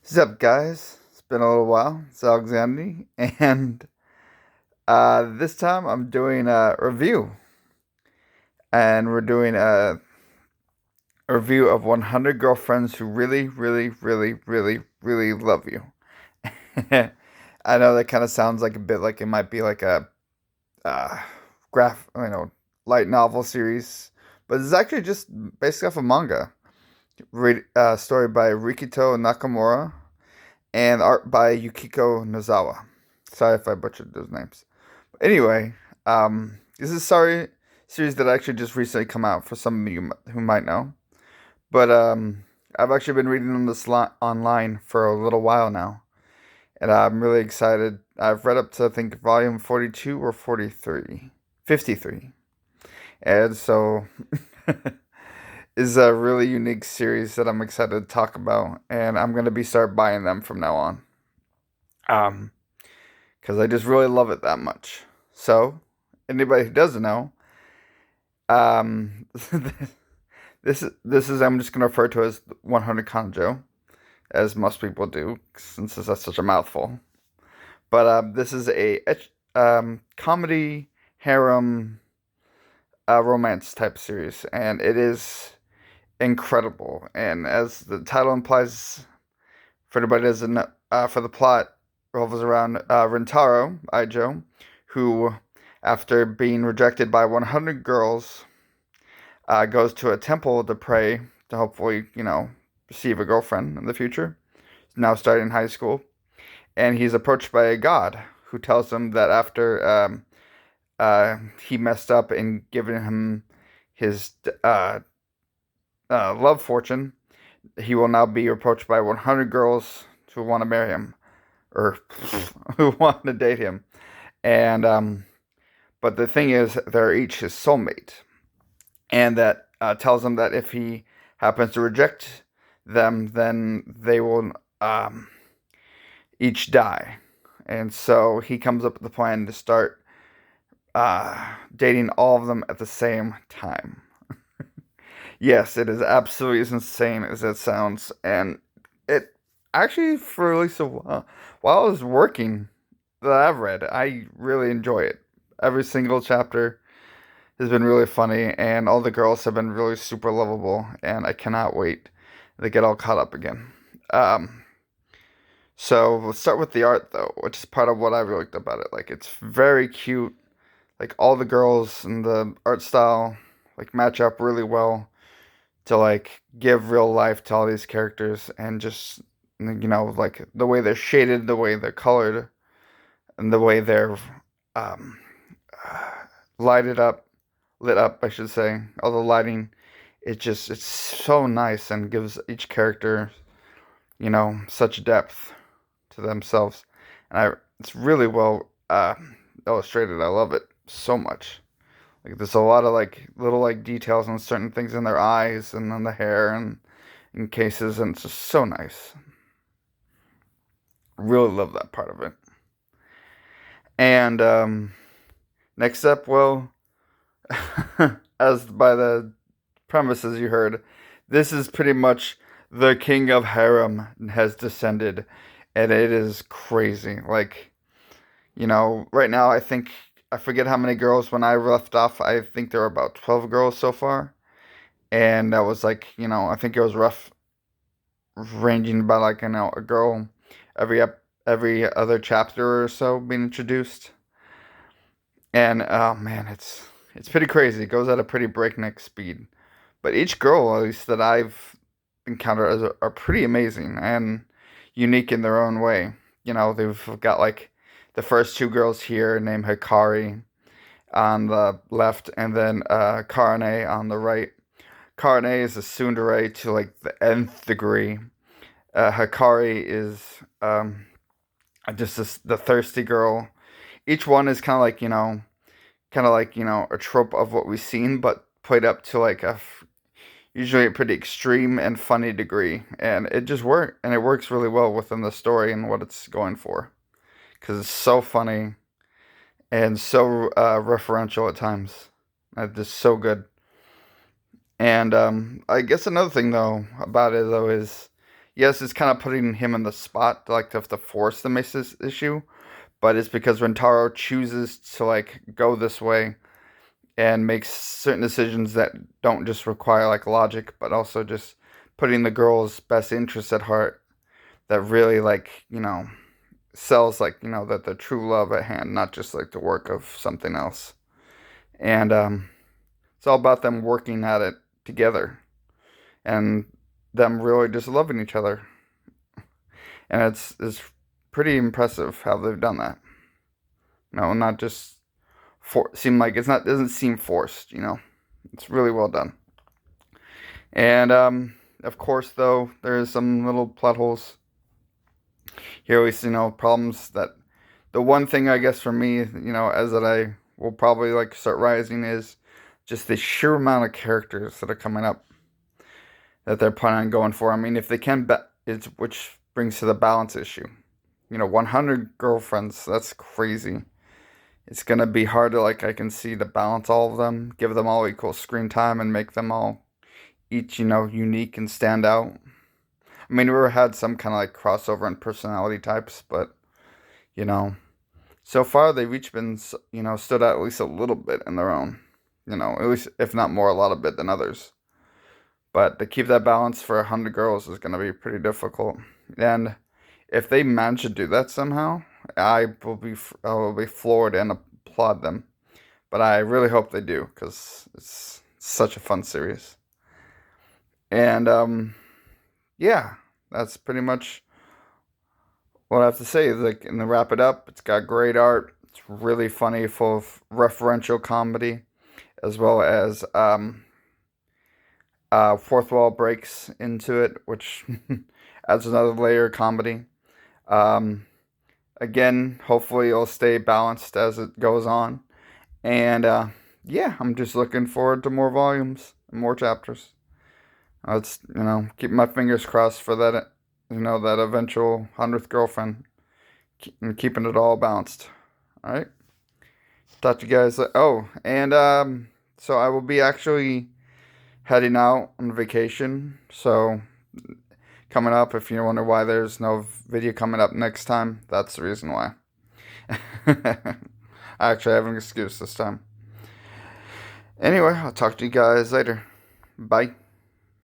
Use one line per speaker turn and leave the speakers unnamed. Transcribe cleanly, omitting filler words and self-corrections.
What's up, guys? It's been a little while. It's Alexander, and this time I'm doing a review, and we're doing a review of 100 girlfriends who really, really, really, really, really love you. I know that kind of sounds like a bit like it might be like a uh, light novel series, but it's actually just based off a manga. Story by Rikito Nakamura and art by Yukiko Nozawa. Sorry if I butchered those names. But anyway, this is a series that actually just recently come out for some of you who might know. But I've actually been reading them online for a little while now, and I'm really excited. I've read up to I think volume 42 or 43, 53, and so is a really unique series that I'm excited to talk about, and I'm gonna be start buying them from now on. Um, because I just really love it that much. So, anybody who doesn't know, um, this is I'm just gonna refer to as 100 Kanjo, as most people do, since that's such a mouthful. But this is a comedy harem romance type series, and it is incredible. And as the title implies, for anybody who doesn't know, for the plot revolves around Rintaro Ijo, who, after being rejected by 100 girls, goes to a temple to pray to hopefully, receive a girlfriend in the future. He's now starting high school, and he's approached by a god who tells him that after he messed up in giving him his love fortune, he will now be approached by 100 girls who want to marry him or who want to date him. And but the thing is, they're each his soulmate, and that tells him that if he happens to reject them, then they will each die. And so he comes up with the plan to start dating all of them at the same time. Yes, it is absolutely as insane as it sounds, and it actually, for at least a while I was working that I've read, I really enjoy it. Every single chapter has been really funny, and all the girls have been really super lovable, and I cannot wait to get all caught up again. Um, so let's start with the art, though, which is part of what I really liked about it. Like, it's very cute. Like, all the girls and the art style like match up really well to like give real life to all these characters, and just like the way they're shaded, the way they're colored, and the way they're um, lighted up, lit up, I should say. All the lighting, it's so nice and gives each character such depth to themselves, and it's really well illustrated. I love it so much. Like there's a lot of like little like details on certain things in their eyes and on the hair and in cases, and it's just so nice. Really love that part of it. And next up, well, as by the premises you heard, this is pretty much the king of harem has descended, and it is crazy. Like, right now I think I forget how many girls when I left off. I think there were about 12 girls so far, and that was like, I think it was rough, ranging by like a girl every other chapter or so being introduced. And oh man, it's pretty crazy. It goes at a pretty breakneck speed. But each girl, at least that I've encountered, are pretty amazing and unique in their own way. They've got like the first two girls here named Hikari on the left, and then Karane on the right. Karane is a tsundere to like the nth degree. Hikari is just the thirsty girl. Each one is kind of like a trope of what we've seen, but played up to like usually a pretty extreme and funny degree, and it just works, and it works really well within the story and what it's going for, because it's so funny and so referential at times. It's just so good. And I guess another thing though about it though is, yes, it's kind of putting him in the spot to like to have to force the Mace's issue, but it's because Rentaro chooses to like go this way and makes certain decisions that don't just require like logic, but also just putting the girl's best interests at heart. That really like sells like that the true love at hand, not just like the work of something else. And it's all about them working at it together and them really just loving each other. And it's pretty impressive how they've done that. Not just seem like it's not doesn't seem forced. It's really well done. And of course, though, there's some little plot holes. Here we see problems that the one thing I guess for me, as that I will probably like start rising is just the sheer amount of characters that are coming up that they're planning on going for. I mean, if they can, it's which brings to the balance issue. 100 girlfriends, that's crazy. It's gonna be hard to I can see to balance all of them, give them all equal screen time, and make them all each unique and stand out. I mean, we ever had some kind of crossover in personality types, but so far they've each been stood out at least a little bit in their own. At least if not more, a lot of bit than others. But to keep that balance for 100 girls is going to be pretty difficult. And if they manage to do that somehow, I will be floored and applaud them. But I really hope they do, because it's such a fun series. And yeah, that's pretty much what I have to say. And to wrap it up, it's got great art. It's really funny, full of referential comedy, as well as fourth wall breaks into it, which adds another layer of comedy. Again, hopefully it'll stay balanced as it goes on. And yeah, I'm just looking forward to more volumes and more chapters. It's keep my fingers crossed for that that eventual 100th girlfriend, and keeping it all balanced. All right, talk to you guys. Oh, and so I will be actually heading out on vacation. So coming up, if you wonder why there's no video coming up next time, that's the reason why. I actually have an excuse this time. Anyway, I'll talk to you guys later. Bye.